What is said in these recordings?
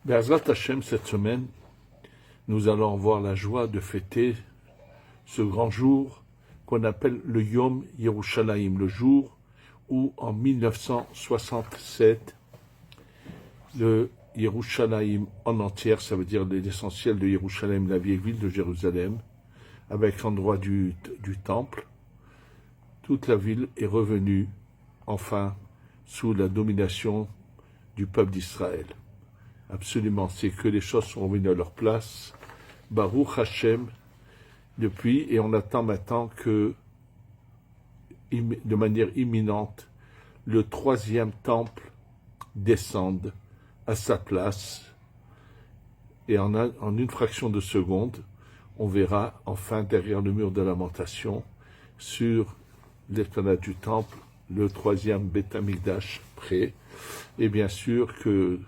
Be'ezrat Hashem, cette semaine, nous allons avoir la joie de fêter ce grand jour qu'on appelle le Yom Yerushalayim, le jour où, en 1967, le Yerushalayim en entière, ça veut dire l'essentiel de Yerushalayim, la vieille ville de Jérusalem, avec l'endroit du temple, toute la ville est revenue, enfin, sous la domination du peuple d'Israël. Absolument, c'est que les choses sont revenues à leur place. Baruch Hashem, depuis, et on attend maintenant que, de manière imminente, le troisième temple descende à sa place. Et en une fraction de seconde, on verra enfin derrière le mur de lamentation, sur l'esplanade du temple, le troisième Beth Amikdash prêt. Et bien sûr que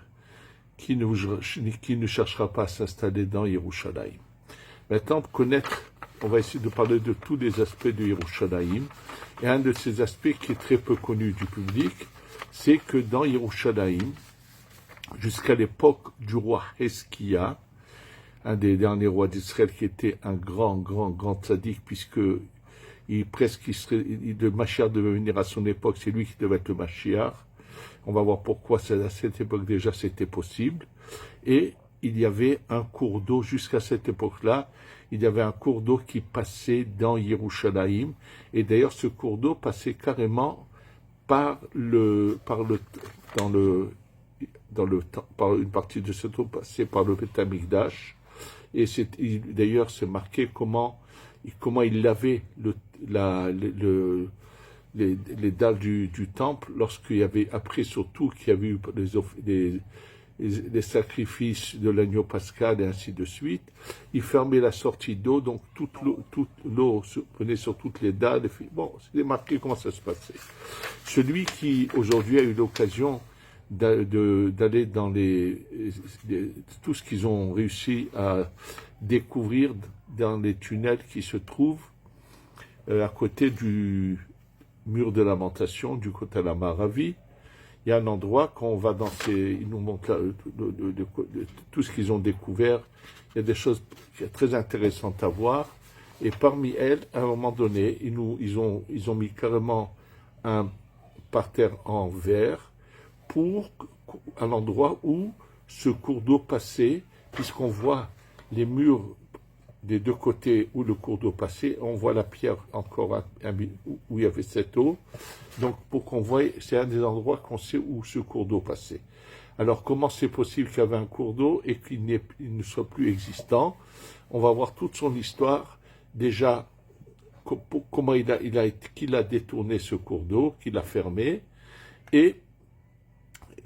qui ne cherchera pas à s'installer dans Yerushalayim. Maintenant, pour connaître, on va essayer de parler de tous les aspects de Yerushalayim. Et un de ces aspects qui est très peu connu du public, c'est que dans Yerushalayim, jusqu'à l'époque du roi Hezkiya, un des derniers rois d'Israël qui était un grand tzaddik, puisque le Mashiach devait venir à son époque, c'est lui qui devait être le Mashiach. On va voir pourquoi à cette époque déjà c'était possible. Et il y avait un cours d'eau, jusqu'à cette époque-là, il y avait un cours d'eau qui passait dans Yerushalayim. Et d'ailleurs, ce cours d'eau passait carrément par une partie de cette eau passait par le Beth Amikdash. Et d'ailleurs, c'est marqué comment il lavait les dalles du temple, lorsqu'il y avait, après surtout qu'il y avait eu les sacrifices de l'agneau pascal et ainsi de suite, il fermait la sortie d'eau, donc toute l'eau venait sur toutes les dalles. Bon, c'est marqué comment ça se passait. Celui qui aujourd'hui a eu l'occasion d'aller dans tout ce qu'ils ont réussi à découvrir dans les tunnels qui se trouvent à côté du mur de lamentation, du côté de la Maravi, il y a un endroit quand on va dans ils nous montrent tout ce qu'ils ont découvert. Il y a des choses très intéressantes à voir. Et parmi elles, à un moment donné, ils ont mis carrément un parterre en verre à l'endroit où ce cours d'eau passait, puisqu'on voit les murs des deux côtés où le cours d'eau passait, on voit la pierre encore où il y avait cette eau. Donc, pour qu'on voie, c'est un des endroits qu'on sait où ce cours d'eau passait. Alors, comment c'est possible qu'il y avait un cours d'eau et qu'il ne soit plus existant? On va voir toute son histoire. Déjà, comment qu'il a détourné ce cours d'eau, qu'il a fermé, et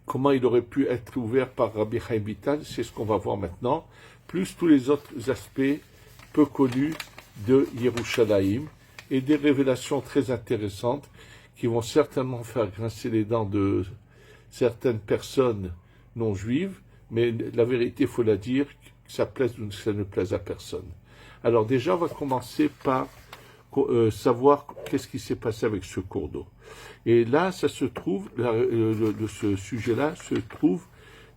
comment il aurait pu être ouvert par Rabbi Chaim Vital, c'est ce qu'on va voir maintenant, plus tous les autres aspects peu connus de Yerushalayim et des révélations très intéressantes qui vont certainement faire grincer les dents de certaines personnes non juives, mais la vérité, il faut la dire, que ça plaise ou que ça ne plaise à personne. Alors déjà, on va commencer par savoir qu'est-ce qui s'est passé avec ce cours d'eau. Et là, ça se trouve, ce sujet-là se trouve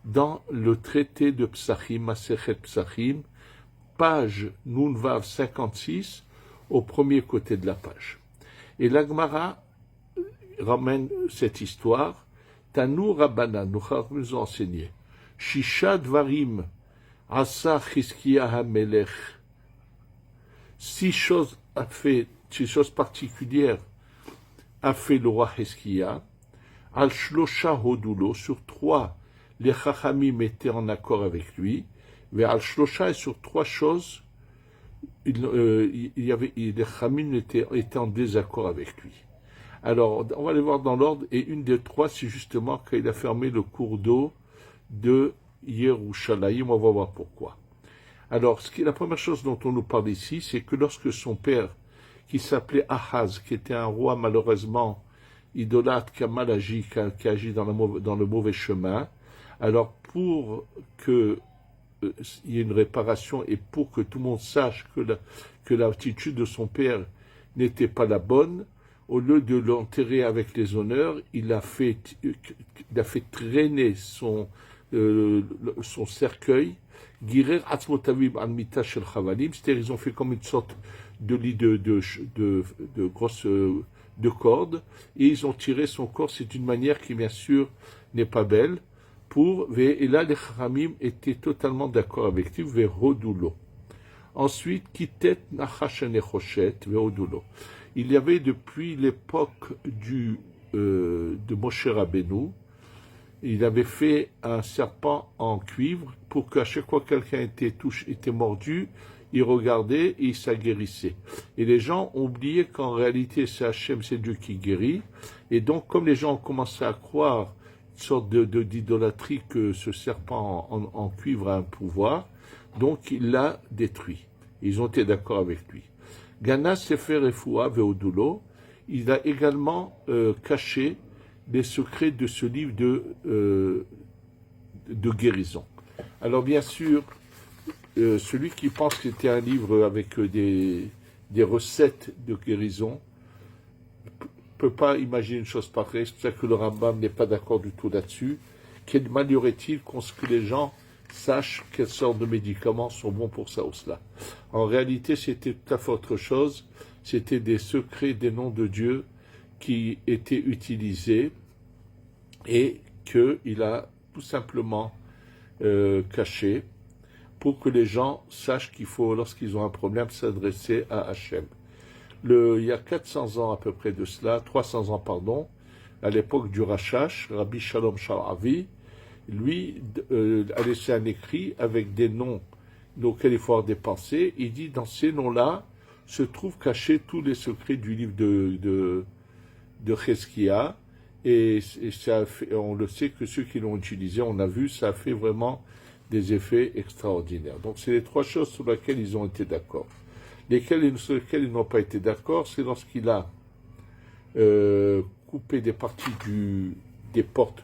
dans le traité de Psachim, Masechet Psachim, page Nunvav 56, au premier côté de la page. Et l'Agmara ramène cette histoire. Tanu Rabbanan, nous a enseigné. Shisha Dvarim, Asa Chizkiya HaMelech. 6 choses particulières a fait le roi Chizkiya. Al Shlosha Hodulo, sur 3, les Chachamim étaient en accord avec lui. Mais al Shlosha, et sur 3 choses, les Chachamim étaient en désaccord avec lui. Alors, on va aller voir dans l'ordre, et une des 3, c'est justement quand il a fermé le cours d'eau de Yerushalayim. On va voir pourquoi. Alors, la première chose dont on nous parle ici, c'est que lorsque son père, qui s'appelait Ahaz, qui était un roi malheureusement idolâtre, qui a mal agi, qui a agi dans le mauvais chemin, alors pour que il y ait une réparation et pour que tout le monde sache que l'attitude de son père n'était pas la bonne, au lieu de l'enterrer avec les honneurs, il a fait traîner son cercueil, Girer Atzmotavim Almita Shel Chavalim, c'est-à-dire ils ont fait comme une sorte de lit de grosses de cordes, et ils ont tiré son corps, c'est une manière qui bien sûr n'est pas belle, et là les Chachamim étaient totalement d'accord avec lui, Vehodulo. Ensuite, Kitet Nachash Nechoshet, Vehodulo. Il y avait depuis l'époque de Moshe Rabbeinu, il avait fait un serpent en cuivre pour qu'à chaque fois que quelqu'un était mordu, il regardait et il s'aguerrissait. Et les gens ont oublié qu'en réalité c'est Hachem, c'est Dieu qui guérit. Et donc comme les gens ont commencé à croire une sorte d'idolâtrie que ce serpent en cuivre a un pouvoir, donc il l'a détruit. Ils ont été d'accord avec lui. Gana Sefer Refoua Veodulo, il a également caché les secrets de ce livre de guérison. Alors bien sûr, celui qui pense que c'était un livre avec des recettes de guérison ne peut pas imaginer une chose pareille. C'est pour ça que le Rambam n'est pas d'accord du tout là-dessus. Quelle mal y aurait-il que les gens sachent quelles sortes de médicaments sont bons pour ça ou cela? En réalité, c'était tout à fait autre chose. C'était des secrets, des noms de Dieu qui étaient utilisés et qu'il a tout simplement caché pour que les gens sachent qu'il faut, lorsqu'ils ont un problème, s'adresser à Hachem. Il y a 400 ans à peu près de cela, 300 ans pardon, à l'époque du Rashash, Rabbi Shalom Sharavi, lui a laissé un écrit avec des noms auxquels il faut avoir des pensées. Il dit dans ces noms-là se trouvent cachés tous les secrets du livre de Cheskia, et ça fait, on le sait que ceux qui l'ont utilisé, on a vu, ça a fait vraiment des effets extraordinaires. Donc c'est les trois choses sur lesquelles ils ont été d'accord. Sur lesquelles ils n'ont pas été d'accord, c'est lorsqu'il a coupé des parties des portes.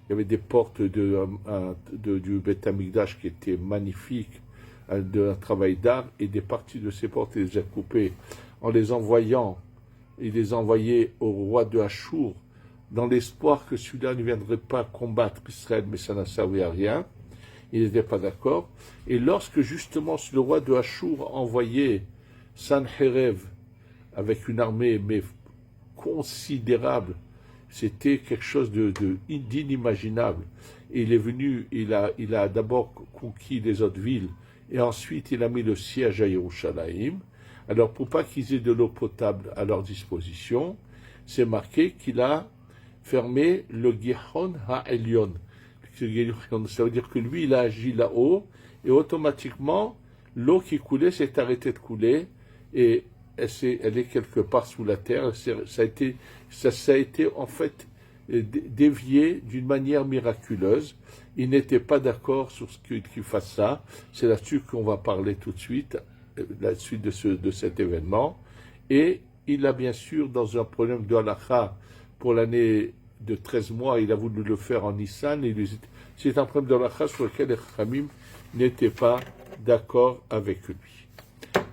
Il y avait des portes du Beth Amikdash qui étaient magnifiques, d'un travail d'art, et des parties de ces portes, il les a coupées en les envoyant. Il les envoyait au roi de Achour, dans l'espoir que celui-là ne viendrait pas combattre Israël, mais ça n'a servi à rien. Il n'était pas d'accord. Et lorsque justement le roi de Achour envoyait Sancherev avec une armée mais considérable, c'était quelque chose d'inimaginable. Et il est venu, il a d'abord conquis les autres villes, et ensuite il a mis le siège à Yerushalayim. Alors pour pas qu'ils aient de l'eau potable à leur disposition, c'est marqué qu'il a fermé le Gihon Ha'elyon. Ça veut dire que lui, il a agi là-haut, et automatiquement, l'eau qui coulait s'est arrêtée de couler, et elle est quelque part sous la terre. Ça a été en fait dévié d'une manière miraculeuse. Il n'était pas d'accord sur ce qu'il fasse ça. C'est là-dessus qu'on va parler tout de suite, la suite de cet événement. Et il a bien sûr, dans un problème de halakha, pour l'année de 13 mois, il a voulu le faire en Nissan. C'est un problème de halakha sur lequel les Khamim n'étaient pas d'accord avec lui.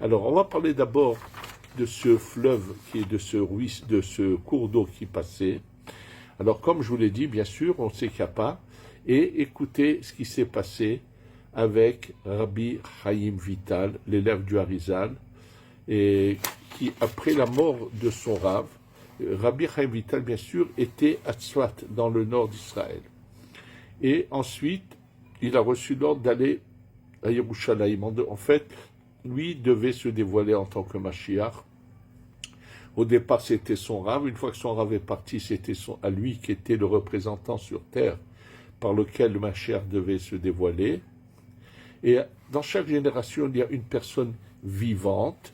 Alors, on va parler d'abord de ce fleuve, de ce cours d'eau qui passait. Alors, comme je vous l'ai dit, bien sûr, on sait qu'il n'y a pas. Et écoutez ce qui s'est passé avec Rabbi Chaim Vital, l'élève du Harizal, et qui, après la mort de son Rav, Rabbi Chaim Vital, bien sûr, était à Tzfat, dans le nord d'Israël. Et ensuite, il a reçu l'ordre d'aller à Yerushalayim. En fait, lui devait se dévoiler en tant que Mashiach. Au départ, c'était son Rav. Une fois que son Rav est parti, c'était à lui qui était le représentant sur terre par lequel le Mashiach devait se dévoiler. Et dans chaque génération, il y a une personne vivante,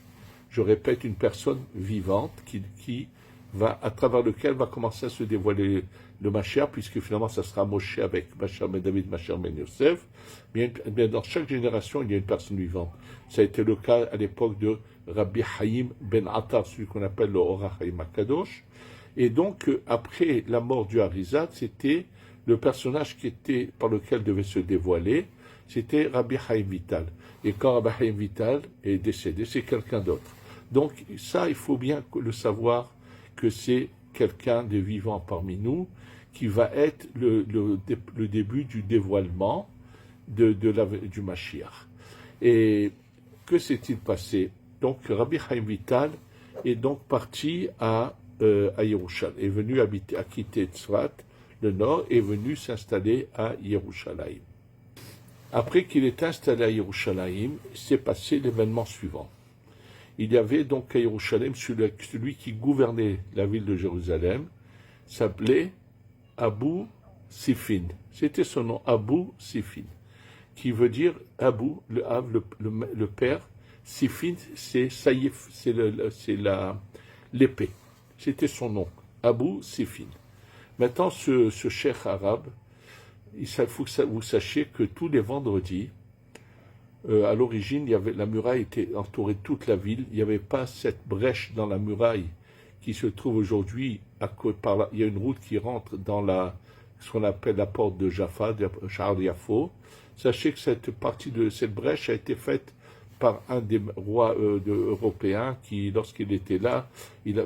je répète, une personne vivante qui va, à travers lequel va commencer à se dévoiler le Mashiach, puisque finalement ça sera Moshe avec Mashiach ben David, Mashiach ben Yosef. Bien, dans chaque génération, il y a une personne vivante. Ça a été le cas à l'époque de Rabbi Haïm ben Attar, celui qu'on appelle le Ora Haïm HaKadosh. Et donc, après la mort du Harizat, c'était le personnage par lequel devait se dévoiler, c'était Rabbi Chaim Vital. Et quand Rabbi Chaim Vital est décédé, c'est quelqu'un d'autre. Donc ça, il faut bien le savoir, que c'est quelqu'un de vivant parmi nous, qui va être le début du dévoilement du Mashiach. Et que s'est-il passé? Donc Rabbi Chaim Vital est donc parti à Yerushalayim, est venu à quitter Tzfat, le nord, est venu s'installer à Yerushalayim. Après qu'il est installé à Yerushalayim, s'est passé l'événement suivant. Il y avait donc à Yerushalayim celui qui gouvernait la ville de Jérusalem, s'appelait Abu Sifin. C'était son nom, Abu Sifin, qui veut dire Abu, le père. Sifin, c'est Saïf, c'est l'épée. C'était son nom, Abu Sifin. Maintenant, ce cheikh arabe, il faut que vous sachiez que tous les vendredis, à l'origine, la muraille était entourée de toute la ville. Il n'y avait pas cette brèche dans la muraille qui se trouve aujourd'hui. Il y a une route qui rentre dans ce qu'on appelle la porte de Jaffa, de Sha'ar Yafo. Sachez que cette partie de cette brèche a été faite par un des rois européens qui, lorsqu'il était là,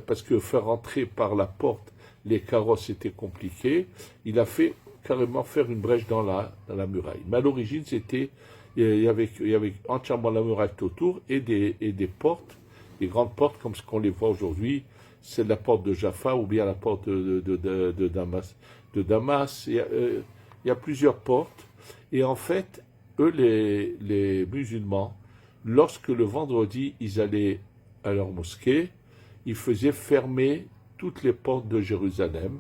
parce que faire rentrer par la porte les carrosses était compliqué, il a fait carrément faire une brèche dans la muraille. Mais à l'origine, il y avait entièrement la muraille autour et des portes, des grandes portes comme ce qu'on les voit aujourd'hui. C'est la porte de Jaffa ou bien la porte de Damas. Il y a plusieurs portes. Et en fait, eux, les musulmans, lorsque le vendredi, ils allaient à leur mosquée, ils faisaient fermer toutes les portes de Jérusalem,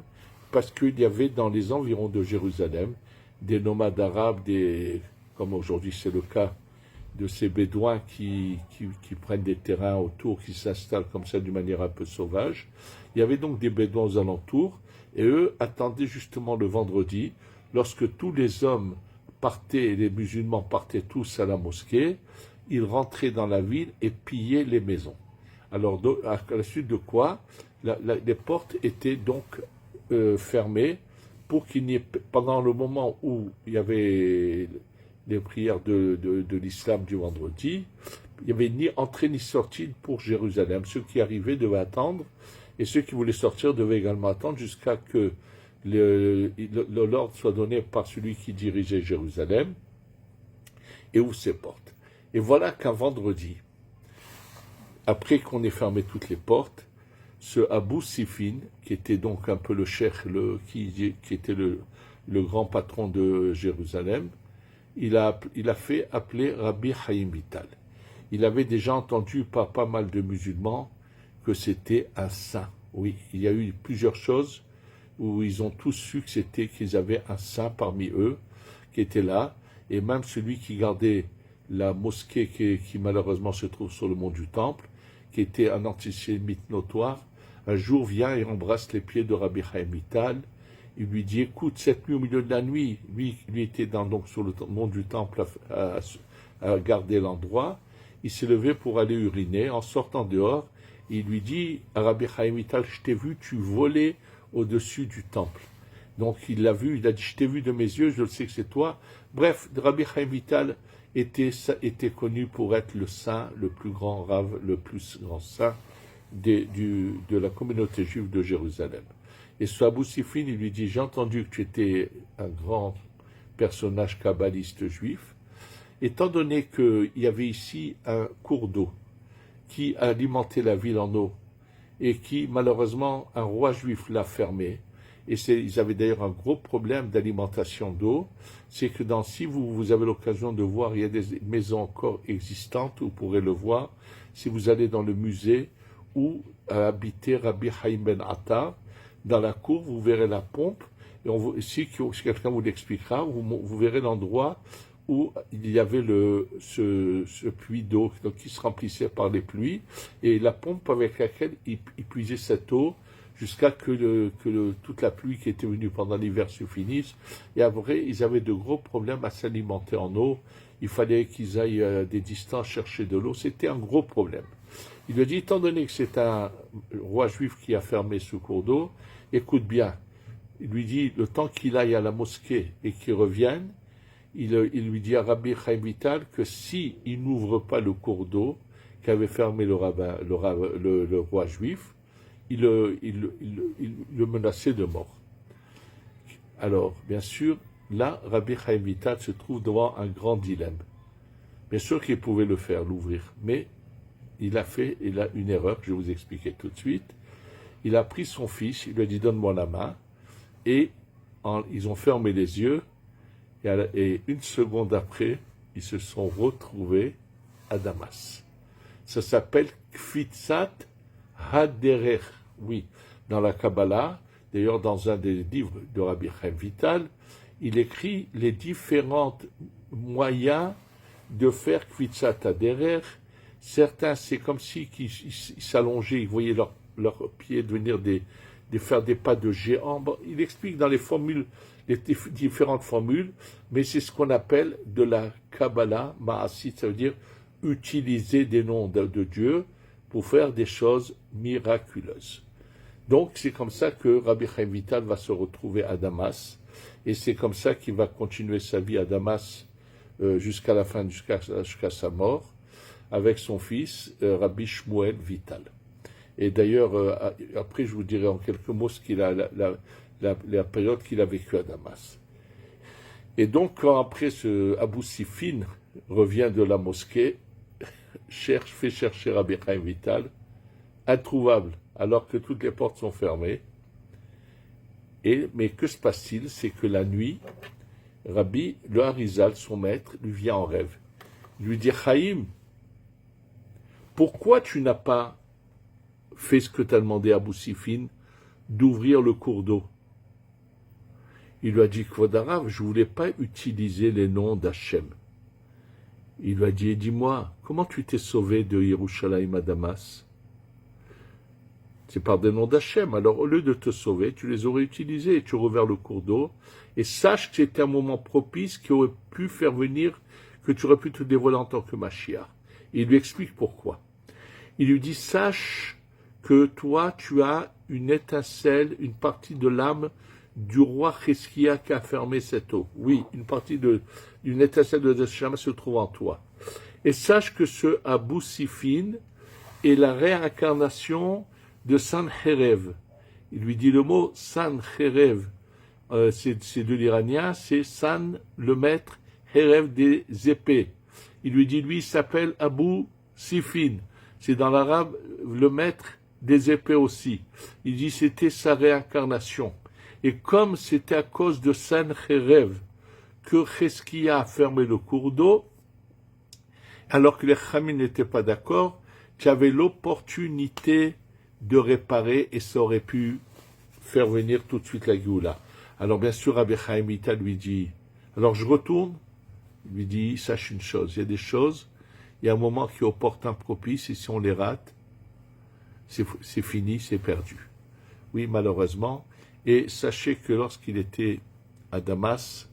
parce qu'il y avait dans les environs de Jérusalem des nomades arabes, comme aujourd'hui c'est le cas de ces bédouins qui prennent des terrains autour, qui s'installent comme ça d'une manière un peu sauvage. Il y avait donc des bédouins aux alentours, et eux attendaient justement le vendredi, lorsque tous les hommes partaient, et les musulmans partaient tous à la mosquée, ils rentraient dans la ville et pillaient les maisons. Alors, à la suite de quoi, les portes étaient donc fermées pour qu'il n'y ait, pendant le moment où il y avait les prières de l'islam du vendredi, il n'y avait ni entrée ni sortie pour Jérusalem. Ceux qui arrivaient devaient attendre, et ceux qui voulaient sortir devaient également attendre jusqu'à que l'ordre soit donné par celui qui dirigeait Jérusalem et ouvre ses portes. Et voilà qu'un vendredi, après qu'on ait fermé toutes les portes, ce Abu Sifin, qui était donc un peu le cheikh, qui était le grand patron de Jérusalem, il a fait appeler Rabbi Chaim Vital. Il avait déjà entendu par pas mal de musulmans que c'était un saint. Oui, il y a eu plusieurs choses où ils ont tous su qu'ils avaient un saint parmi eux qui était là, et même celui qui gardait la mosquée qui malheureusement se trouve sur le mont du Temple, qui était un antisémite notoire, un jour vient et embrasse les pieds de Rabbi Chaim Vital. Il lui dit, écoute, cette nuit, au milieu de la nuit, lui était donc sur le mont du Temple à garder l'endroit. Il s'est levé pour aller uriner. En sortant dehors, il lui dit à Rabbi Chaim Vital, je t'ai vu, tu volais au-dessus du temple. Donc il l'a vu, il a dit, je t'ai vu de mes yeux, je le sais que c'est toi. Bref, Rabbi Chaim Vital était connu pour être le saint, le plus grand rave, le plus grand saint de la communauté juive de Jérusalem. Et ce Abu Sifin, il lui dit, j'ai entendu que tu étais un grand personnage kabbaliste juif. Étant donné qu'il y avait ici un cours d'eau qui alimentait la ville en eau et qui, malheureusement, un roi juif l'a fermé, et ils avaient d'ailleurs un gros problème d'alimentation d'eau, c'est que si vous avez l'occasion de voir, il y a des maisons encore existantes, vous pourrez le voir, si vous allez dans le musée où habitait Rabbi Chaim ben Attar, dans la cour, vous verrez la pompe, et si quelqu'un vous l'expliquera, vous verrez l'endroit où il y avait ce puits d'eau qui se remplissait par les pluies, et la pompe avec laquelle il puisait cette eau jusqu'à que toute la pluie qui était venue pendant l'hiver se finisse. Et après, ils avaient de gros problèmes à s'alimenter en eau. Il fallait qu'ils aillent à des distances chercher de l'eau. C'était un gros problème. Il lui dit, étant donné que c'est un roi juif qui a fermé ce cours d'eau, écoute bien. Il lui dit, le temps qu'il aille à la mosquée et qu'il revienne, il lui dit à Rabbi Chaim Vital que si il n'ouvre pas le cours d'eau qu'avait fermé le roi juif, il le menaçait de mort. Alors, bien sûr, là, Rabbi Chaim Vital se trouve devant un grand dilemme. Bien sûr qu'il pouvait le faire, l'ouvrir, mais il a une erreur que je vais vous expliquer tout de suite. Il a pris son fils, il lui a dit donne-moi la main, et ils ont fermé les yeux, et une seconde après, ils se sont retrouvés à Damas. Ça s'appelle Kfitzat Haderer. Oui, dans la Kabbalah, d'ailleurs dans un des livres de Rabbi Chaim Vital, il écrit les différents moyens de faire Kfitzat Haderer. Certains, c'est comme si ils s'allongeaient, ils voyaient leurs pieds devenir faire des pas de géant. Bon, il explique dans les formules, les différentes formules, mais c'est ce qu'on appelle de la Kabbalah Ma'asit, ça veut dire utiliser des noms de Dieu pour faire des choses miraculeuses. Donc c'est comme ça que Rabbi Chaim Vital va se retrouver à Damas, et c'est comme ça qu'il va continuer sa vie à Damas jusqu'à la fin, jusqu'à sa mort, avec son fils Rabbi Shmuel Vital. Et d'ailleurs, après je vous dirai en quelques mots ce qu'il a, la période qu'il a vécue à Damas. Et donc, quand après Abou Sifin revient de la mosquée, fait chercher Rabbi Chaim Vital, introuvable, alors que toutes les portes sont fermées. Mais que se passe-t-il? C'est que la nuit, Rabbi, le Harizal, son maître, lui vient en rêve. Il lui dit, Chaim, pourquoi tu n'as pas fait ce que t'as demandé à Abou Sifin, d'ouvrir le cours d'eau? Il lui a dit, Kvod Harav, je ne voulais pas utiliser les noms d'Hachem. Il lui a dit, dis-moi, comment tu t'es sauvé de Yerushalayim à Damas? C'est par des noms d'Hachem. Alors, au lieu de te sauver, tu les aurais utilisés et tu aurais ouvert le cours d'eau. Et sache que c'était un moment propice qui aurait pu faire venir, que tu aurais pu te dévoiler en tant que Mashiach. Et il lui explique pourquoi. Il lui dit, sache que toi, tu as une étincelle, une partie de l'âme du roi Cheskia qui a fermé cette eau. Oui, une partie d'une étincelle de Neshama se trouve en toi. Et sache que ce Abou Sifin est la réincarnation de Sancherev. Il lui dit le mot Sancherev, c'est de l'iranien, c'est San, le maître, Herev des épées. Il lui dit, lui, il s'appelle Abou Sifin. C'est dans l'arabe le maître des épées aussi. Il dit, c'était sa réincarnation. Et comme c'était à cause de Sancherev que Cheskia a fermé le cours d'eau, alors que les Chachamim n'étaient pas d'accord, tu avais l'opportunité de réparer et ça aurait pu faire venir tout de suite la Géoula. Alors bien sûr, Rabbi Chaim Vital lui dit, alors je retourne, il lui dit, sache une chose, il y a des choses, il y a un moment qui est opportun, propice, et si on les rate, c'est fini, c'est perdu. Oui, malheureusement. Et sachez que lorsqu'il était à Damas,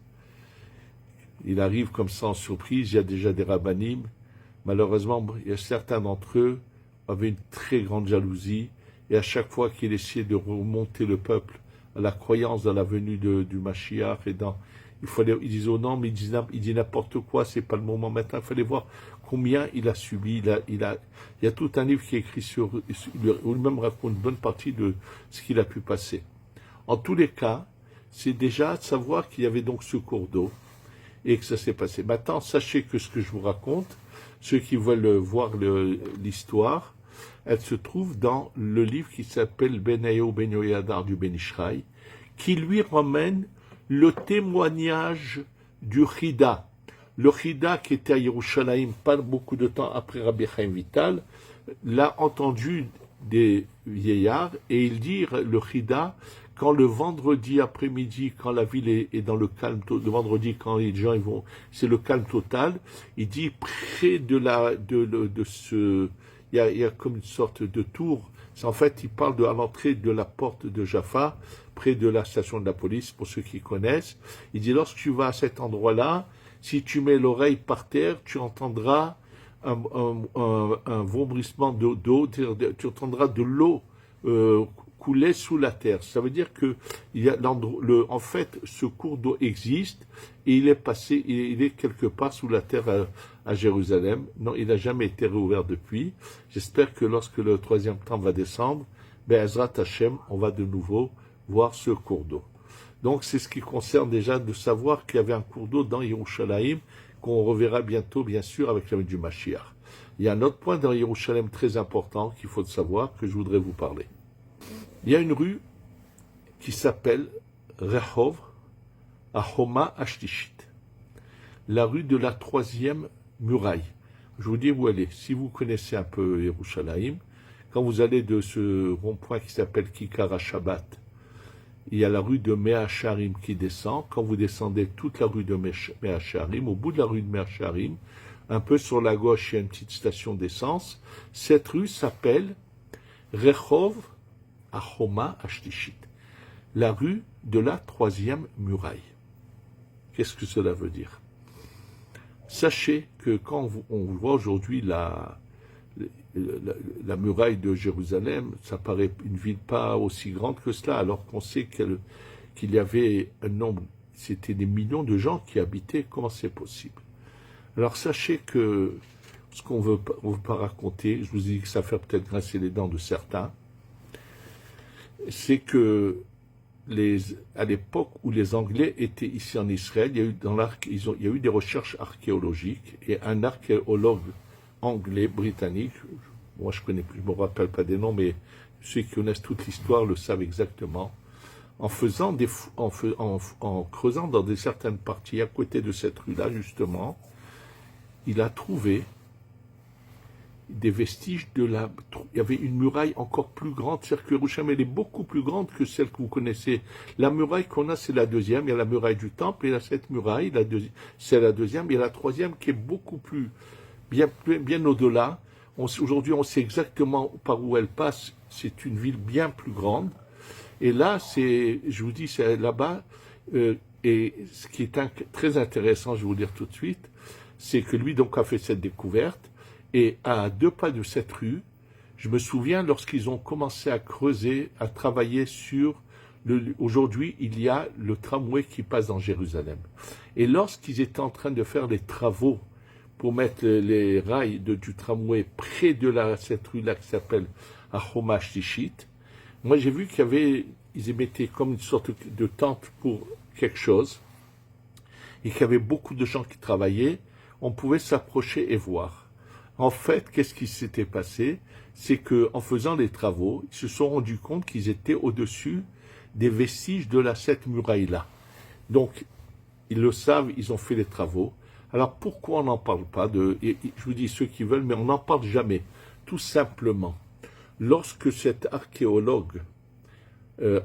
il arrive comme ça en surprise, il y a déjà des rabbanim. Malheureusement, il y a certains d'entre eux avaient une très grande jalousie, et à chaque fois qu'il essayait de remonter le peuple à la croyance dans la venue du Mashiach, ils disaient oh non, mais il dit n'importe quoi, c'est pas le moment maintenant, il fallait voir combien il a subi, il y a tout un livre qui est écrit où lui-même raconte une bonne partie de ce qu'il a pu passer. En tous les cas, c'est déjà de savoir qu'il y avait donc ce cours d'eau et que ça s'est passé. Maintenant, sachez que ce que je vous raconte, ceux qui veulent voir l'histoire, elle se trouve dans le livre qui s'appelle Benayo Ben Yoyadar du Ben Ishraï, qui lui ramène le témoignage du Chida. Le Chida qui était à Yerushalayim pas beaucoup de temps après Rabbi Chaim Vital, l'a entendu des vieillards et il dit le Chida, quand le vendredi après-midi, quand la ville est dans le calme, le vendredi quand les gens vont, c'est le calme total, il dit près de ce, il y a comme une sorte de tour, en fait il parle à l'entrée de la porte de Jaffa, près de la station de la police, pour ceux qui connaissent, il dit lorsque tu vas à cet endroit-là, si tu mets l'oreille par terre, tu entendras un vomissement d'eau, tu entendras de l'eau couler sous la terre. Ça veut dire que en fait, ce cours d'eau existe et il est quelque part sous la terre à Jérusalem. Non, il n'a jamais été réouvert depuis. J'espère que lorsque le troisième temps va descendre, Ezrat Hashem, on va de nouveau voir ce cours d'eau. Donc c'est ce qui concerne déjà de savoir qu'il y avait un cours d'eau dans Yerushalayim, qu'on reverra bientôt, bien sûr, avec la venue du Mashiach. Il y a un autre point dans Yerushalayim très important qu'il faut savoir, que je voudrais vous parler. Il y a une rue qui s'appelle Rehov Ahoma Ashtishit, la rue de la troisième muraille. Je vous dis où elle est. Si vous connaissez un peu Yerushalayim, quand vous allez de ce rond-point qui s'appelle Kikar Shabbat, il y a la rue de Mea Sharim qui descend. Quand vous descendez toute la rue de Mea Sharim, au bout de la rue de Mea Sharim, un peu sur la gauche, il y a une petite station d'essence. Cette rue s'appelle Rehov Ahoma Ashtishit, la rue de la troisième muraille. Qu'est-ce que cela veut dire? Sachez que quand on voit aujourd'hui la muraille de Jérusalem, ça paraît une ville pas aussi grande que cela, alors qu'on sait qu'il y avait un nombre, c'était des millions de gens qui habitaient. Comment c'est possible? Alors sachez que ce qu'on veut pas raconter, je vous ai dit que ça fait peut-être grincer les dents de certains, c'est que à l'époque où les Anglais étaient ici en Israël, il y a eu des recherches archéologiques, et un archéologue anglais, britannique, moi je me rappelle pas des noms, mais ceux qui connaissent toute l'histoire le savent exactement, en creusant dans certaines parties à côté de cette rue-là, justement, il a trouvé des vestiges il y avait une muraille encore plus grande, c'est-à-dire que Yerushalayim, elle est beaucoup plus grande que celle que vous connaissez. La muraille qu'on a, c'est la deuxième, il y a la muraille du temple, et il y a cette muraille, c'est la deuxième, et la troisième qui est beaucoup plus, bien au-delà. Aujourd'hui, on sait exactement par où elle passe, c'est une ville bien plus grande, et là, je vous dis, c'est là-bas, et ce qui est très intéressant, je vais vous dire tout de suite, c'est que lui, donc, a fait cette découverte. Et à 2 pas de cette rue, je me souviens lorsqu'ils ont commencé à creuser, à travailler sur... Aujourd'hui, il y a le tramway qui passe dans Jérusalem. Et lorsqu'ils étaient en train de faire les travaux pour mettre les rails du tramway près de cette rue-là qui s'appelle Ahoma Ashtishit, moi j'ai vu ils mettaient comme une sorte de tente pour quelque chose, et qu'il y avait beaucoup de gens qui travaillaient. On pouvait s'approcher et voir. En fait, qu'est-ce qui s'était passé? C'est qu'en faisant les travaux, ils se sont rendus compte qu'ils étaient au-dessus des vestiges de cette muraille-là. Donc, ils le savent, ils ont fait les travaux. Alors, pourquoi on n'en parle pas je vous dis ceux qui veulent, mais on n'en parle jamais. Tout simplement, lorsque cet archéologue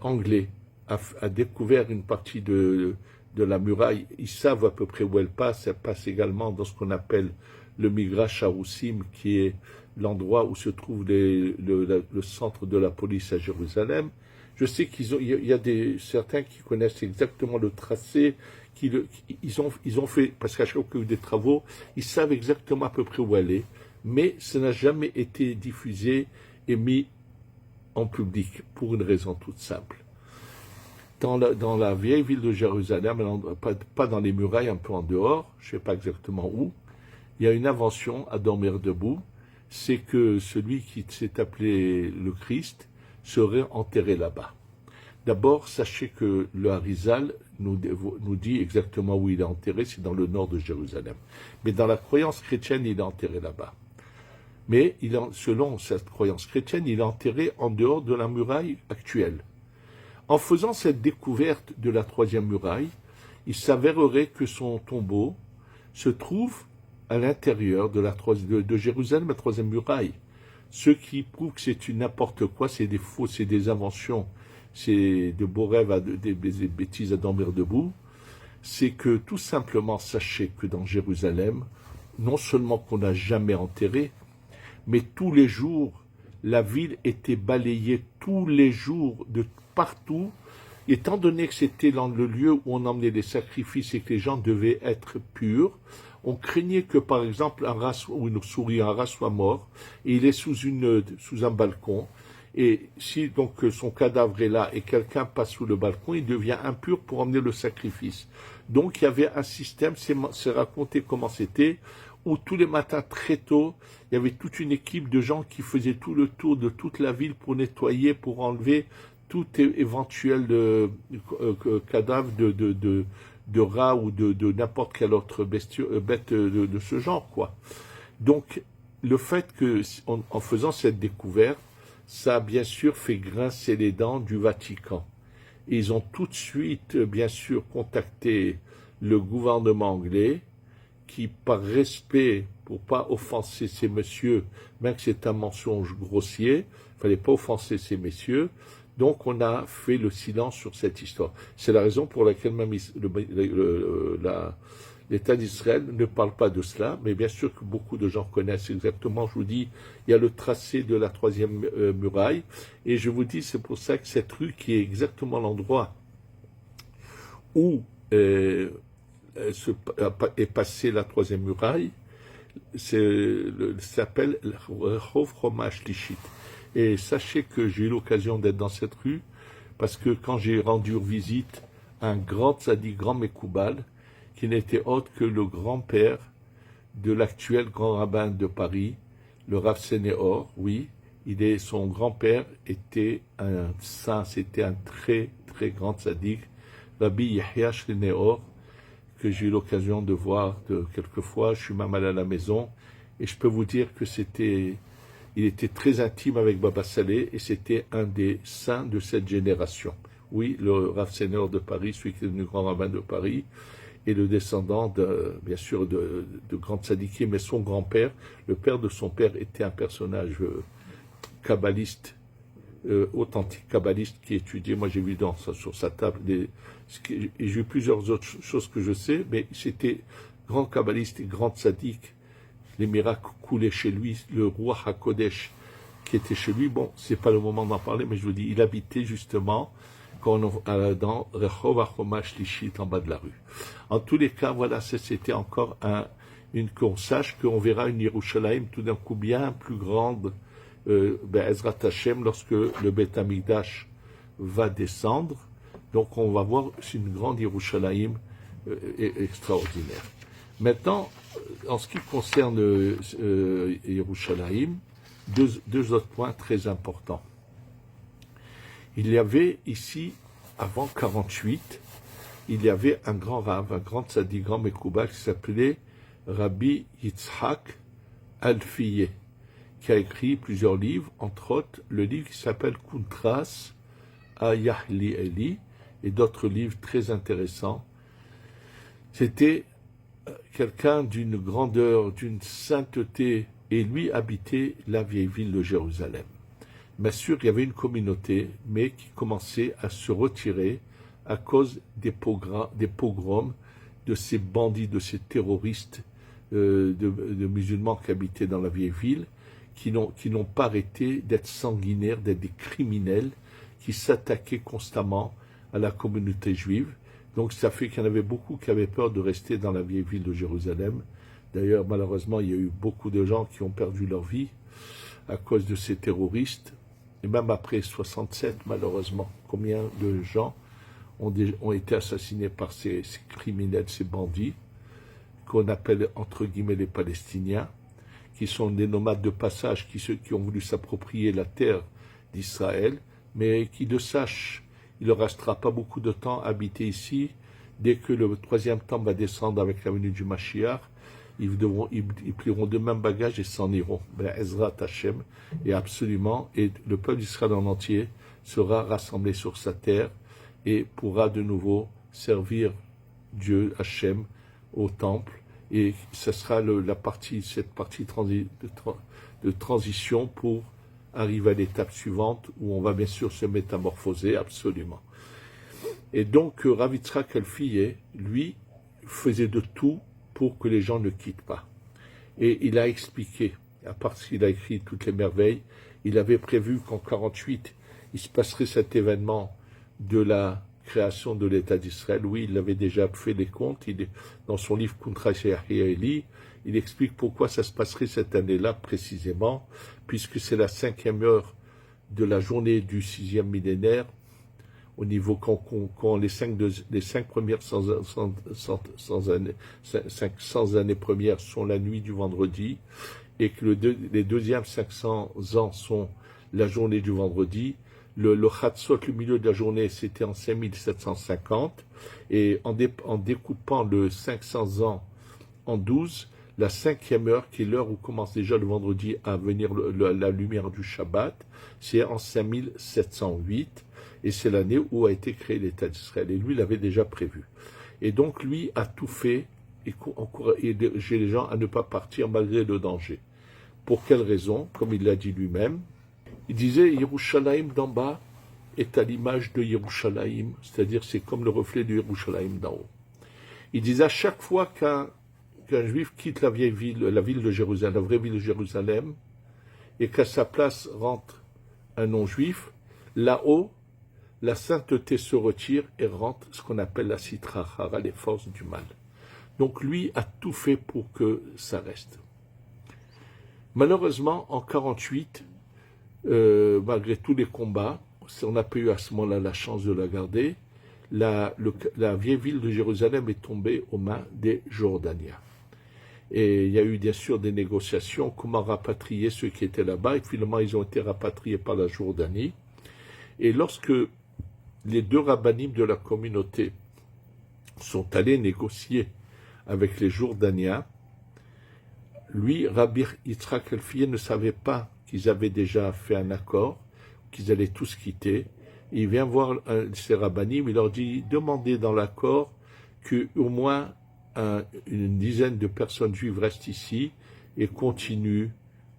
anglais a découvert une partie de la muraille, ils savent à peu près où elle passe. Elle passe également dans ce qu'on appelle le Migrash Haroussim, qui est l'endroit où se trouve le centre de la police à Jérusalem. Je sais il y a certains qui connaissent exactement le tracé, ils ont fait, parce qu'à chaque fois qu'il y a eu des travaux, ils savent exactement à peu près où elle est, mais ça n'a jamais été diffusé et mis en public, pour une raison toute simple. Dans la vieille ville de Jérusalem, pas dans les murailles, un peu en dehors, je ne sais pas exactement où, il y a une invention à dormir debout, c'est que celui qui s'est appelé le Christ serait enterré là-bas. D'abord, sachez que le Harizal nous dit exactement où il est enterré, c'est dans le nord de Jérusalem. Mais dans la croyance chrétienne, il est enterré là-bas. Mais selon cette croyance chrétienne, il est enterré en dehors de la muraille actuelle. En faisant cette découverte de la troisième muraille, il s'avérerait que son tombeau se trouve à l'intérieur de Jérusalem, la troisième muraille. Ce qui prouve que c'est n'importe quoi, c'est des faux, c'est des inventions, c'est de beaux rêves, des bêtises à dormir debout. C'est que tout simplement, sachez que dans Jérusalem, non seulement qu'on n'a jamais enterré, mais tous les jours, la ville était balayée tous les jours de partout. Étant donné que c'était dans le lieu où on emmenait les sacrifices et que les gens devaient être purs, on craignait que, par exemple, un rat ou une souris, un rat soit mort, et il est sous un balcon, et si donc son cadavre est là et quelqu'un passe sous le balcon, il devient impur pour emmener le sacrifice. Donc il y avait un système, c'est raconté comment c'était, où tous les matins très tôt, il y avait toute une équipe de gens qui faisaient tout le tour de toute la ville pour nettoyer, pour enlever tout éventuel cadavre de rat ou de n'importe quelle autre bête de ce genre, quoi. Donc, le fait que, en faisant cette découverte, ça a bien sûr fait grincer les dents du Vatican. Et ils ont tout de suite, bien sûr, contacté le gouvernement anglais, qui, par respect, pour pas offenser ces messieurs, même que c'est un mensonge grossier, il fallait pas offenser ces messieurs, donc on a fait le silence sur cette histoire. C'est la raison pour laquelle même l'État d'Israël ne parle pas de cela, mais bien sûr que beaucoup de gens connaissent exactement, je vous dis, il y a le tracé de la troisième muraille, et je vous dis, c'est pour ça que cette rue qui est exactement l'endroit où est passée la troisième muraille, s'appelle Rehov Chomash Lishit. Et sachez que j'ai eu l'occasion d'être dans cette rue, parce que quand j'ai rendu visite à un grand tzaddik, grand Mekoubal, qui n'était autre que le grand-père de l'actuel grand rabbin de Paris, le Rav Sénéor, oui, son grand-père était un saint, c'était un très très grand tzaddik, Rabbi Yehia Sénéor, que j'ai eu l'occasion de voir quelquefois. Je suis même allé à la maison, et je peux vous dire que il était très intime avec Baba Saleh, et c'était un des saints de cette génération. Oui, le Rav Sénéor de Paris, celui qui est devenu grand rabbin de Paris, et le descendant, bien sûr, de grands tzadikim, mais son grand-père, le père de son père, était un personnage kabbaliste, authentique kabbaliste qui étudiait. Moi, j'ai vu sur sa table, j'ai eu plusieurs autres choses que je sais, mais c'était grand kabbaliste et grand tzaddik. Les miracles coulaient chez lui, le roi HaKodesh qui était chez lui. Bon, c'est pas le moment d'en parler, mais je vous dis, il habitait justement dans Rehov HaChomash Lishit, en bas de la rue. En tous les cas, voilà, c'était encore qu'on sache qu'on verra une Yerushalayim tout d'un coup bien plus grande, Ezrat Hashem, lorsque le Beth Amikdash va descendre. Donc on va voir, c'est une grande Yerushalayim extraordinaire. Maintenant, en ce qui concerne Yerushalayim, deux autres points très importants. Il y avait ici, avant 48, il y avait un grand rave, un grand tzaddik, grand Mekoubal, qui s'appelait Rabbi Yitzhak Alfiye, qui a écrit plusieurs livres, entre autres le livre qui s'appelle Kuntras Ayahli Eli, et d'autres livres très intéressants. C'était quelqu'un d'une grandeur, d'une sainteté, et lui habitait la vieille ville de Jérusalem. Bien sûr, il y avait une communauté, mais qui commençait à se retirer à cause des pogroms, de ces bandits, de ces terroristes de musulmans qui habitaient dans la vieille ville, qui n'ont pas arrêté d'être sanguinaires, d'être des criminels, qui s'attaquaient constamment à la communauté juive. Donc ça fait qu'il y en avait beaucoup qui avaient peur de rester dans la vieille ville de Jérusalem. D'ailleurs, malheureusement, il y a eu beaucoup de gens qui ont perdu leur vie à cause de ces terroristes. Et même après 67, malheureusement, combien de gens ont été assassinés par ces criminels, ces bandits, qu'on appelle entre guillemets les Palestiniens, qui sont des nomades de passage, qui ont voulu s'approprier la terre d'Israël, mais qui le sachent, il ne leur restera pas beaucoup de temps à habiter ici. Dès que le troisième temple va descendre avec la venue du Mashiach, ils plieront de même bagage et s'en iront. Ezrat Hashem, et absolument, et le peuple d'Israël en entier sera rassemblé sur sa terre et pourra de nouveau servir Dieu, Hashem, au temple. Et ce sera cette partie de transition pour arriver à l'étape suivante où on va bien sûr se métamorphoser, absolument. Et donc, Rav Yitzhak Alfiye, lui, faisait de tout pour que les gens ne quittent pas. Et il a expliqué, à part qu'il a écrit toutes les merveilles, il avait prévu qu'en 48, il se passerait cet événement de la création de l'État d'Israël. Oui, il avait déjà fait les comptes. Dans son livre Kuntras Ayahli, il explique pourquoi ça se passerait cette année-là précisément, puisque c'est la 5e heure de la journée du 6e millénaire, au niveau quand les 5 premières 500 années premières sont la nuit du vendredi, et que les deuxièmes 500 ans sont la journée du vendredi, le Chatzot, le milieu de la journée, c'était en 5750, et en découpant le 500 ans en 12, la 5e heure, qui est l'heure où commence déjà le vendredi à venir la lumière du Shabbat, c'est en 5708, et c'est l'année où a été créé l'État d'Israël. Et lui, il l'avait déjà prévu. Et donc, lui a tout fait, et encourageait les gens à ne pas partir malgré le danger. Pour quelle raison? Comme il l'a dit lui-même, il disait, Yerushalayim d'en bas est à l'image de Yerushalayim, c'est-à-dire c'est comme le reflet de Yerushalayim d'en haut. Il disait, à chaque fois qu'un juif quitte la vieille ville, la ville de Jérusalem, la vraie ville de Jérusalem, et qu'à sa place rentre un non-juif, là-haut, la sainteté se retire et rentre ce qu'on appelle la Sitra Achara, les forces du mal. Donc lui a tout fait pour que ça reste. Malheureusement, en 48, malgré tous les combats, on n'a pas eu à ce moment-là la chance de la garder, la vieille ville de Jérusalem est tombée aux mains des Jordaniens. Et il y a eu bien sûr des négociations, comment rapatrier ceux qui étaient là-bas, et finalement ils ont été rapatriés par la Jordanie. Et lorsque les deux rabbinim de la communauté sont allés négocier avec les Jordaniens, lui, Rabbi Yitzhak Elfié, ne savait pas qu'ils avaient déjà fait un accord, qu'ils allaient tous quitter. Il vient voir ces rabbinim, il leur dit, demandez dans l'accord qu'au moins une dizaine de personnes juives restent ici et continuent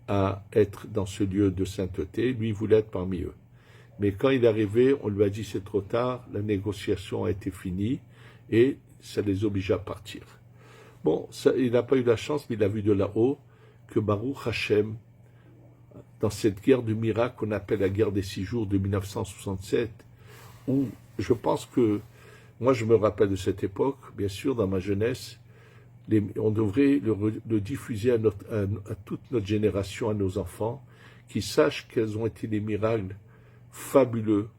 à être dans ce lieu de sainteté. Lui, il voulait être parmi eux. Mais quand il est arrivé, on lui a dit c'est trop tard, la négociation a été finie et ça les oblige à partir. Bon, il n'a pas eu la chance, mais il a vu de là-haut que Baruch Hashem, dans cette guerre de miracle qu'on appelle la guerre des 6 jours de 1967, où je pense que, moi je me rappelle de cette époque, bien sûr, dans ma jeunesse, on devrait le diffuser à toute notre génération, à nos enfants, qui sachent quels ont été les miracles fabuleux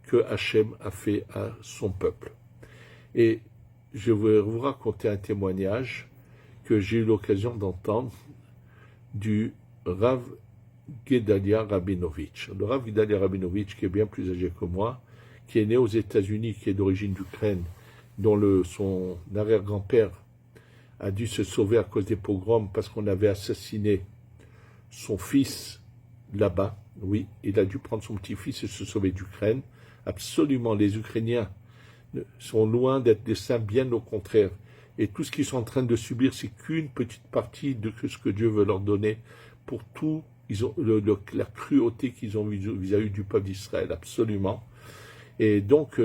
que Hachem a fait à son peuple. Et je vais vous raconter un témoignage que j'ai eu l'occasion d'entendre du Rav Gedalia Rabinovitch. Le Rav Gedalia Rabinovitch, qui est bien plus âgé que moi, qui est né aux États-Unis, qui est d'origine d'Ukraine, dont son arrière-grand-père a dû se sauver à cause des pogroms parce qu'on avait assassiné son fils là-bas. Oui, il a dû prendre son petit-fils et se sauver d'Ukraine. Absolument, les Ukrainiens sont loin d'être des saints, bien au contraire. Et tout ce qu'ils sont en train de subir, c'est qu'une petite partie de ce que Dieu veut leur donner pour tout la cruauté qu'ils ont vis-à-vis du peuple d'Israël, absolument. Et donc,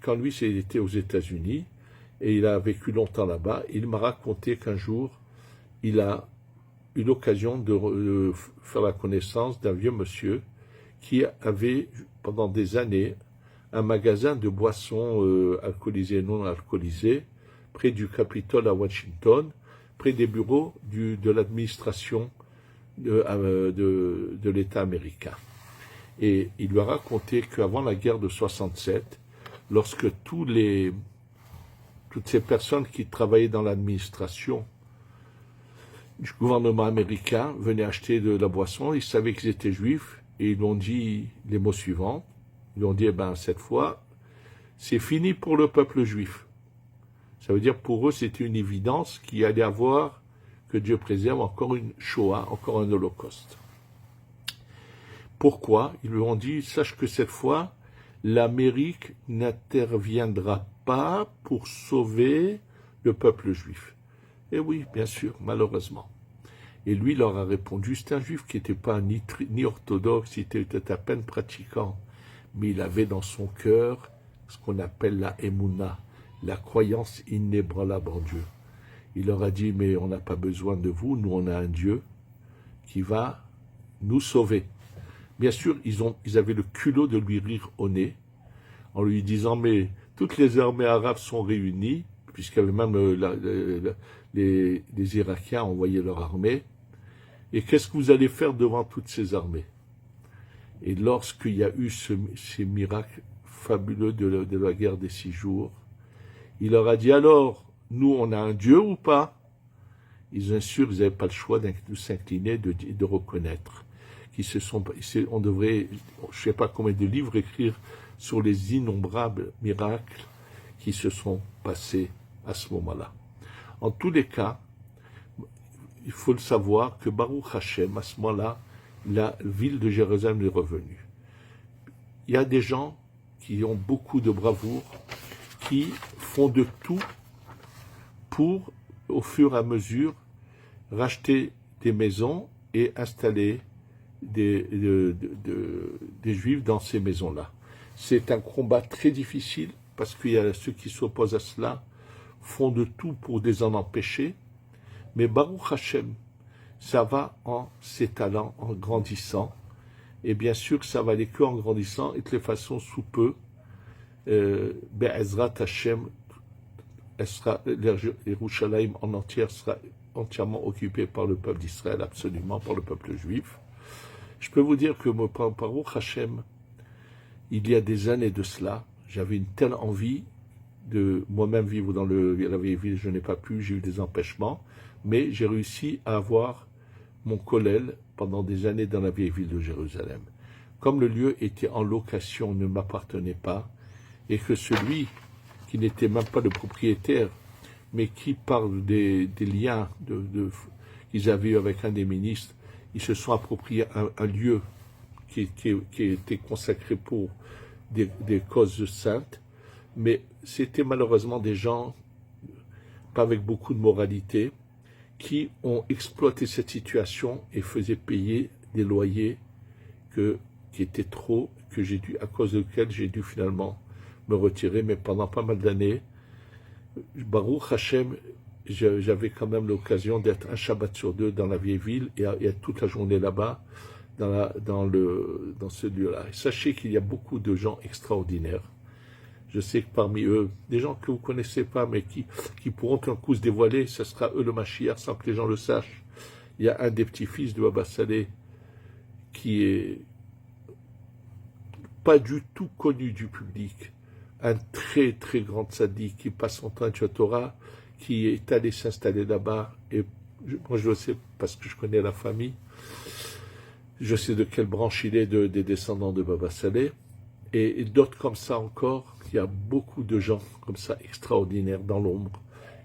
quand lui était aux États-Unis, et il a vécu longtemps là-bas, il m'a raconté qu'un jour, il a eu l'occasion de faire la connaissance d'un vieux monsieur qui avait, pendant des années, un magasin de boissons alcoolisées et non alcoolisées, près du Capitole à Washington, près des bureaux de l'administration de l'État américain. Et il lui a raconté qu'avant la guerre de 67, lorsque toutes ces personnes qui travaillaient dans l'administration du gouvernement américain venaient acheter de la boisson, ils savaient qu'ils étaient juifs, et ils ont dit les mots suivants. Ils ont dit, cette fois, c'est fini pour le peuple juif. Ça veut dire, pour eux, c'était une évidence qu'il allait avoir, que Dieu préserve, encore une Shoah, encore un Holocauste. Pourquoi? Ils lui ont dit, sache que cette fois, l'Amérique n'interviendra pas pour sauver le peuple juif. Et oui, bien sûr, malheureusement. Et lui leur a répondu, c'est un juif qui n'était pas ni orthodoxe, il était à peine pratiquant, mais il avait dans son cœur ce qu'on appelle la Emouna, la croyance inébranlable en Dieu. Il leur a dit, mais on n'a pas besoin de vous, nous on a un Dieu qui va nous sauver. Bien sûr, ils avaient le culot de lui rire au nez, en lui disant, mais toutes les armées arabes sont réunies, puisqu'il y avait même les Irakiens envoyaient leur armée, et qu'est-ce que vous allez faire devant toutes ces armées? Et lorsqu'il y a eu ces miracles fabuleux de la guerre des 6 jours, il leur a dit, alors, nous on a un Dieu ou pas? Bien sûr, ils n'avaient pas le choix de s'incliner, de reconnaître qui se sont, on devrait, je ne sais pas combien de livres écrire sur les innombrables miracles qui se sont passés à ce moment-là. En tous les cas, il faut le savoir que Baruch Hashem, à ce moment-là, la ville de Jérusalem est revenue. Il y a des gens qui ont beaucoup de bravoure, qui font de tout pour, au fur et à mesure, racheter des maisons et installer des Juifs dans ces maisons-là. C'est un combat très difficile, parce qu'il y a ceux qui s'opposent à cela, font de tout pour les en empêcher, mais Baruch Hashem, ça va en s'étalant, en grandissant, et bien sûr que ça va aller qu'en grandissant, et de toute façon, sous peu, Be'ezrat Hashem, Yerushalayim en entière sera entièrement occupé par le peuple d'Israël, absolument, par le peuple juif. Je peux vous dire que Baruch Hashem, il y a des années de cela, j'avais une telle envie de moi-même vivre dans la vieille ville, je n'ai pas pu, j'ai eu des empêchements, mais j'ai réussi à avoir mon kollel pendant des années dans la vieille ville de Jérusalem. Comme le lieu était en location, ne m'appartenait pas, et que celui qui n'était même pas le propriétaire, mais qui, par des liens qu'ils avaient eu avec un des ministres, ils se sont appropriés un lieu qui était consacré pour des causes saintes, mais c'était malheureusement des gens, pas avec beaucoup de moralité, qui ont exploité cette situation et faisaient payer des loyers qui étaient trop, à cause desquels j'ai dû finalement me retirer, mais pendant pas mal d'années, Baruch Hashem, j'avais quand même l'occasion d'être un Shabbat sur deux dans la vieille ville et être toute la journée là-bas, dans ce lieu-là. Et sachez qu'il y a beaucoup de gens extraordinaires. Je sais que parmi eux, des gens que vous ne connaissez pas, mais qui pourront un coup se dévoiler, ce sera eux le Mashiach, sans que les gens le sachent. Il y a un des petits-fils de Baba Saleh qui est pas du tout connu du public, un très très grand tzaddik qui passe son temps à Torah, qui est allé s'installer là-bas, et moi je le sais parce que je connais la famille, je sais de quelle branche il est des descendants de Baba Saleh, et d'autres comme ça encore. Il y a beaucoup de gens comme ça extraordinaires dans l'ombre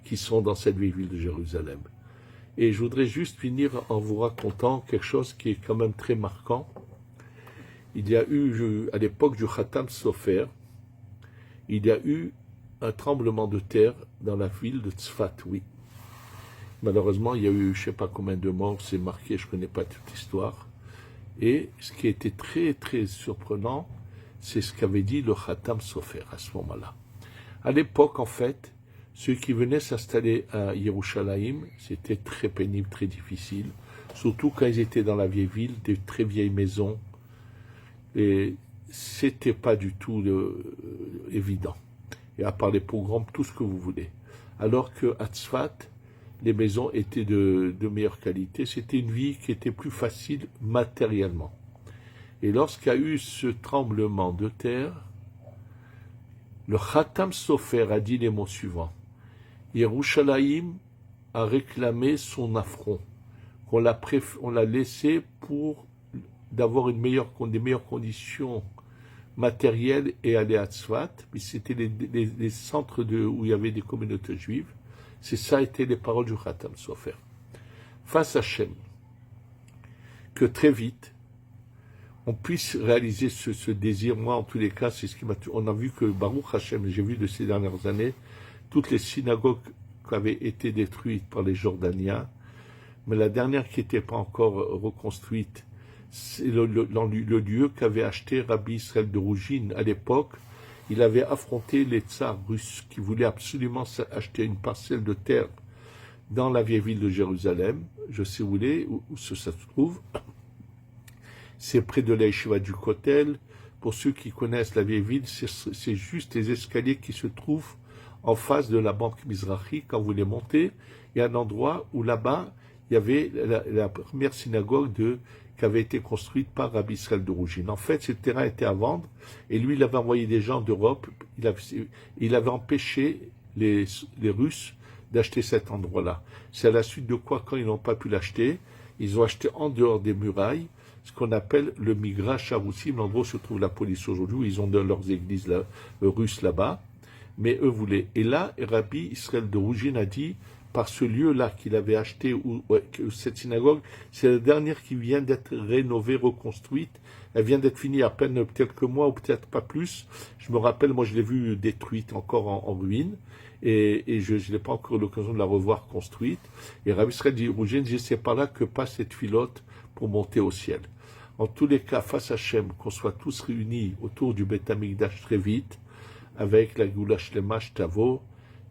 qui sont dans cette vieille ville de Jérusalem. Et je voudrais juste finir en vous racontant quelque chose qui est quand même très marquant. Il y a eu, à l'époque du Khatam Sofer, il y a eu un tremblement de terre dans la ville de Tzfat, oui. Malheureusement, il y a eu je ne sais pas combien de morts, c'est marqué, je ne connais pas toute l'histoire. Et ce qui était très très surprenant, c'est ce qu'avait dit le Khatam Sofer à ce moment-là. À l'époque, en fait, ceux qui venaient s'installer à Yerushalayim, c'était très pénible, très difficile, surtout quand ils étaient dans la vieille ville, des très vieilles maisons, et c'était pas du tout évident. Et à part les pogroms, tout ce que vous voulez. Alors que à Tzfat, les maisons étaient de meilleure qualité, c'était une vie qui était plus facile matériellement. Et lorsqu'il y a eu ce tremblement de terre, le Khatam Sofer a dit les mots suivants. Yerushalayim a réclamé son affront, qu'on l'a laissé pour d'avoir des meilleures conditions matérielles et aller à Tzfat, mais c'était les centres où il y avait des communautés juives. Ça étaient les paroles du Khatam Sofer. Face à Hachem, que très vite, on puisse réaliser ce désir. Moi, en tous les cas, c'est ce qui on a vu que Baruch Hashem, j'ai vu de ces dernières années, toutes les synagogues qui avaient été détruites par les Jordaniens, mais la dernière qui n'était pas encore reconstruite, c'est le lieu qu'avait acheté Rabbi Israël de Rougine à l'époque. Il avait affronté les tsars russes qui voulaient absolument acheter une parcelle de terre dans la vieille ville de Jérusalem. Je sais où ça se trouve. C'est près de la yeshiva du Kotel. Pour ceux qui connaissent la vieille ville, c'est juste les escaliers qui se trouvent en face de la banque Mizrahi. Quand vous les montez, il y a un endroit où là-bas, il y avait la première synagogue qui avait été construite par Rabbi Israël de Rougine. En fait, ce terrain était à vendre, et lui, il avait envoyé des gens d'Europe, il avait empêché les Russes d'acheter cet endroit-là. C'est à la suite de quoi, quand ils n'ont pas pu l'acheter, ils ont acheté en dehors des murailles, ce qu'on appelle le Migrash Haroussim, l'endroit où se trouve la police aujourd'hui, où ils ont leurs églises là, russes là-bas. Mais eux voulaient. Et là, Rabbi Israël de Rougine a dit, par ce lieu-là qu'il avait acheté, cette synagogue, c'est la dernière qui vient d'être rénovée, reconstruite. Elle vient d'être finie à peine quelques mois, ou peut-être pas plus. Je me rappelle, moi je l'ai vue détruite, encore en ruine. Et je n'ai pas encore eu l'occasion de la revoir construite. Et Rabbi Israël de Rougine dit, c'est par là que passe cette filote pour monter au ciel. En tous les cas, face à Hachem, qu'on soit tous réunis autour du Beth Amikdash très vite, avec la Goula Shlema Shtavo,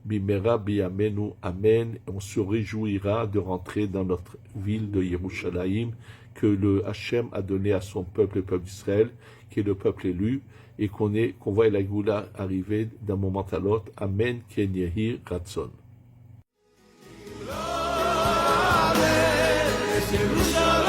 Bimera Biyamenu Amen, et on se réjouira de rentrer dans notre ville de Yerushalayim, que le Hachem a donné à son peuple, le peuple d'Israël, qui est le peuple élu, et qu'on voit la Goula arriver d'un moment à l'autre. Amen, Ken Yehi Ratzon. Amen.